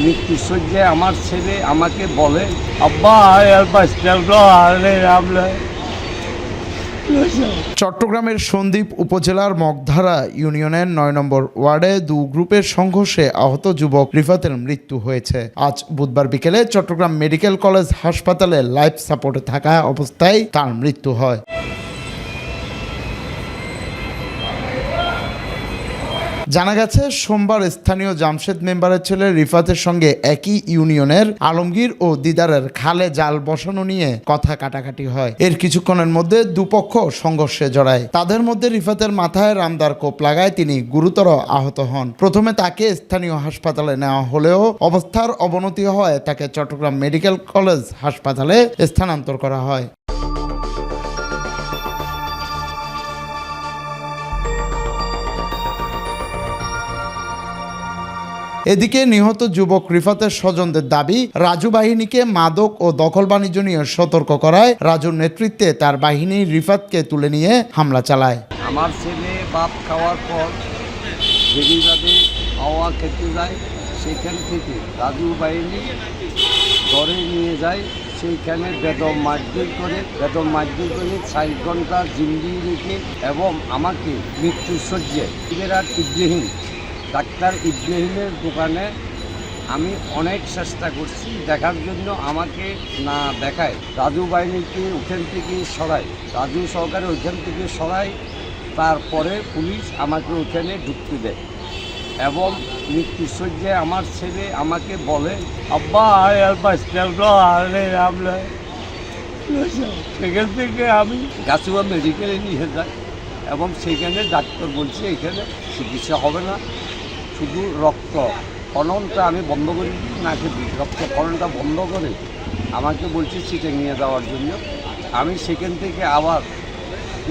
মৃত্যুসজ্জায় আমার ছেলে আমাকে বলে, আব্বা চট্টগ্রামের সন্দ্বীপ উপজেলার মগধারা ইউনিয়নের ৯ নম্বর ওয়ার্ডে দু গ্রুপের সংঘর্ষে আহত যুবক রিফাতের মৃত্যু হয়েছে। আজ বুধবার বিকেলে চট্টগ্রাম মেডিকেল কলেজ হাসপাতালে লাইফ সাপোর্টে থাকা অবস্থায় তার মৃত্যু হয়। জানা গেছে, সোমবার স্থানীয় জামশেদ মেম্বারের ছেলে রিফাতের সঙ্গে একই ইউনিয়নের আলমগীর ও দিদারের খালে জাল বসানো নিয়ে কথা কাটাকাটি হয়। এর কিছুক্ষণের মধ্যে দুপক্ষ সংঘর্ষে জড়ায়। তাদের মধ্যে রিফাতের মাথায় রামদার কোপ লাগায় তিনি গুরুতর আহত হন। প্রথমে তাকে স্থানীয় হাসপাতালে নেওয়া হলেও অবস্থার অবনতি হয় তাকে চট্টগ্রাম মেডিকেল কলেজ হাসপাতালে স্থানান্তর করা হয়। এদিকে নিহত যুবক রিফাতের স্বজনদের দাবি, রাজু বাহিনীকে মাদক ও দখল বাণিজ্য নিয়ে সতর্ক করায় রাজুর নেতৃত্বে তার বাহিনী রিফাতকে তুলে নিয়ে হামলা চালায়। আমার ছেলে ভাত খাওয়ার পর বেরিবাদে হাওয়া খেতে যায়, সেখান থেকে রাজু বাহিনী ধরে নিয়ে যায়। সেইখানে বেদম মারধর করে 4 ঘন্টা জিম্মি রেখে এবং আমাকে মৃত্যুসজ্জায় ইব্রাহিম ডাক্তার ইব্রাহিমের দোকানে আমি অনেক চেষ্টা করছি দেখার জন্য, আমাকে না দেখায়। রাজু বাহিনীকে ওখান থেকে সরায়, রাজু সরকার ওইখান থেকে সরায়। তারপরে পুলিশ আমাকে ওখানে ঢুকতে দেয় এবং মৃত্যুসজ্জায় আমার ছেলে আমাকে বলে, আব্বা সেখান থেকে আমি গাছুয়া মেডিকেলে নিয়ে যাই এবং সেখানে ডাক্তার বলছে এখানে চিকিৎসা হবে না, শুধু রক্ত খননটা আমি বন্ধ করে দিই, নাকি রক্ত খননটা বন্ধ করে আমাকে বলছে সিটে নিয়ে যাওয়ার জন্য। আমি সেখান থেকে আবার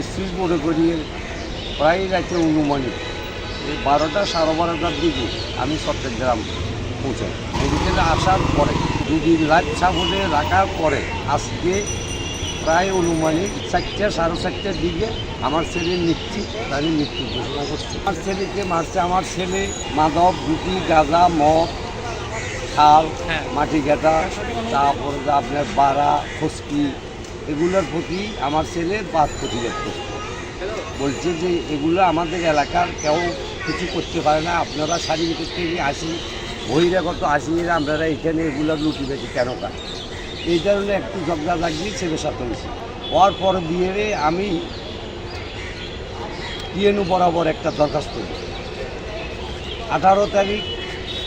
স্ত্রী মনে করিয়ে প্রায় রাতে অনুমানিক 12টা সাড়ে 12টার দিকে আমি চট্টগ্রাম পৌঁছাই। মেডিকেলে আসার পরে 2 দিন লাইফ সাপোর্টে রাখার পরে আজকে প্রায় অনুমানিক 4টা সাড়ে 4টার দিকে আমার ছেলে নিশ্চিত আমি মৃত্যু ঘোষণা করছি। আমার ছেলেকে মারছে আমার ছেলে মাদক, গুটি, গাঁজা, মদ, খাল, মাটি কাটা, তারপরে আপনার বাড়া, ফসকি, এগুলোর প্রতি আমার ছেলে বাদ প্রতিবাদ করছে। বলছে যে এগুলো আমাদের এলাকার কেউ কিছু করতে পারে না, আপনারা শারীরিক থেকে আসি বহিরাগত আসিরা আপনারা এখানে এগুলো লুটি বেশি কেন পান, এই কারণে একটু ঝগড়া লাগিয়ে ছেলের সাথে হয়েছে। হওয়ার পর দিয়ে আমি পিএনও বরাবর একটা দরখাস্ত দিই 18 তারিখ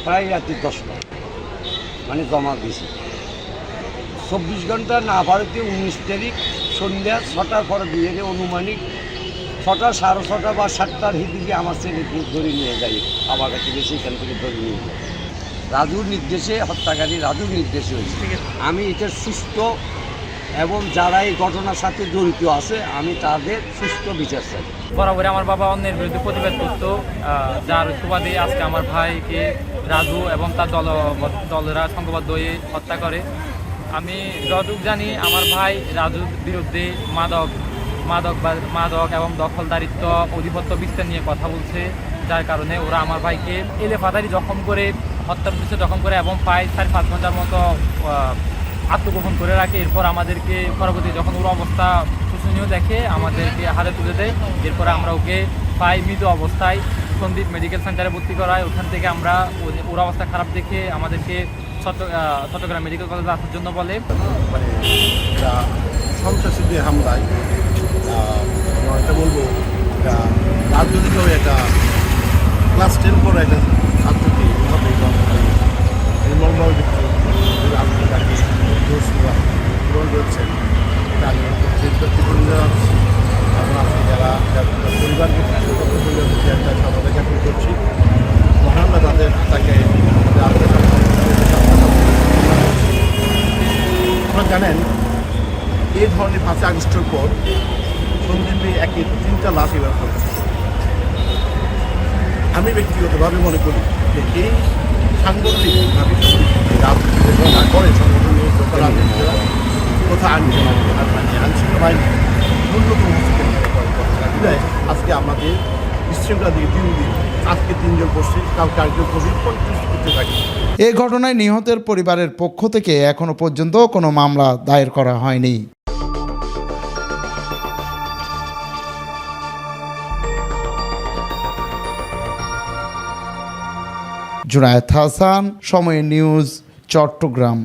প্রায় রাত্রি 10টা মানে জমা দিয়েছি। 24 ঘন্টা না পারতে 19 তারিখ সন্ধ্যা 6টার পরে দিয়ে অনুমানিক 6টা সাড়ে 6টা বা 7টার দিকে আমার ছেলেকে ধরে নিয়ে যাই, আমার কাছে বেশি এখান থেকে ধরে নিয়ে যাই। রাজুর নির্দেশে, হত্যাকারী রাজুর নির্দেশে হয়েছে। আমি এটা সুস্থ এবং যারা এই ঘটনার সাথে জড়িত আছে আমি তাদের সুস্থ বিচার চাই। বরাবরই আমার বাবা অন্যের বিরুদ্ধে প্রতিবাদ করত, যার সুবাদে আজকে আমার ভাইকে রাজু এবং তার দলেরা সংঘবদ্ধ হয়ে হত্যা করে। আমি যতটুকু জানি আমার ভাই রাজুর বিরুদ্ধে মাদক এবং দখলদারিত্ব, অধিপত্য বিস্তার নিয়ে কথা বলছে, যার কারণে ওরা আমার ভাইকে এলেফাতারি জখম করে, হত্যার উদ্দেশ্যে জখম করে এবং প্রায় 4-5 ঘন্টার মতো আত্মগোপন করে রাখে। এরপর আমাদেরকে পরবর্তী যখন ওর অবস্থা শোচনীয় দেখে আমাদেরকে হাতে তুলে দেয়। এরপরে আমরা ওকে প্রায় মৃত অবস্থায় সন্দ্বীপ মেডিকেল সেন্টারে ভর্তি করায়। ওখান থেকে আমরা ওর অবস্থা খারাপ দেখে আমাদেরকে চট্টগ্রাম মেডিকেল কলেজে আসার জন্য বলে। মানে সন্ত্রাসীদের হামলায় এটা বলবো রাজনৈতিক একটা ক্লাস 10 পরে একটা ছাত্রকে এইভাবে নির্মলভাবে তাকে গ্রহণ করেছেন, এটা আমি এবং আপনি যারা পরিবারকে একটা সর্বদা জ্ঞাপন করছি। আমরা তাকে আপনারা জানেন এই ধরনের 5 আগস্টের পর সন্দীপে একই 3টা লাশ এবার করেছে। আমি ব্যক্তিগতভাবে মনে করি যে এই সাংগঠনিকভাবে না করে সংগঠন নিয়ে রাজনীতিরা কোথাও আইনশৃঙ্খলা বাহিনী ন্যূনতম হস্তক্ষেপ আজকে আমাদের বিশৃঙ্খলা দিকে 3 দিন, আজকে 3 জন পড়ছে, কালকে আরেকজন পড়ছে, 35 করতে থাকে। এই ঘটনায় নিহতের পরিবারের পক্ষ থেকে এখনো পর্যন্ত কোনো মামলা দায়ের করা হয়নি। জুনায়েদ হাসান, সময় নিউজ, চট্টগ্রাম।